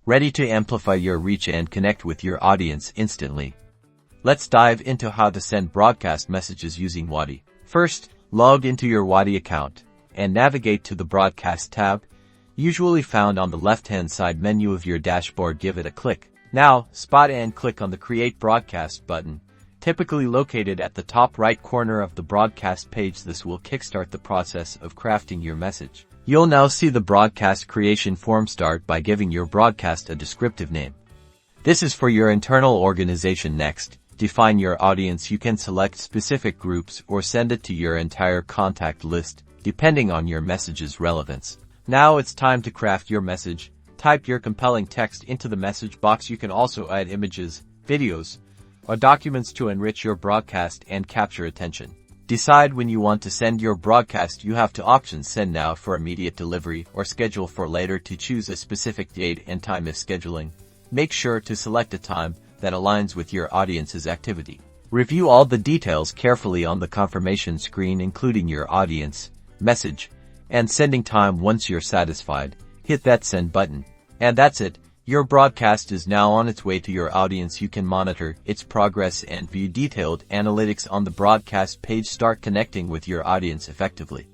ready to amplify your reach and connect with your audience instantly. Let's dive into how to send broadcast messages using Wati. First, log into your Wati account and navigate to the Broadcast tab, usually found on the left-hand side menu of your dashboard. Give it a click. Now, spot and click on the Create Broadcast button, typically located at the top right corner of the broadcast page. This will kickstart the process of crafting your message. You'll now see the broadcast creation form. Start by giving your broadcast a descriptive name. This is for your internal organization. Next, define your audience. You can select specific groups or send it to your entire contact list, depending on your message's relevance. Now it's time to craft your message. Type your compelling text into the message box. You can also add images, videos, or documents to enrich your broadcast and capture attention. Decide when you want to send your broadcast. You have two options: send now for immediate delivery or schedule for later. To choose a specific date and time. If scheduling, make sure to select a time that aligns with your audience's activity. Review all the details carefully on the confirmation screen, including your audience, message, and sending time. Once you're satisfied, hit that send button. And that's it. Your broadcast is now on its way to your audience. You can monitor its progress and view detailed analytics on the broadcast page. Start connecting with your audience effectively.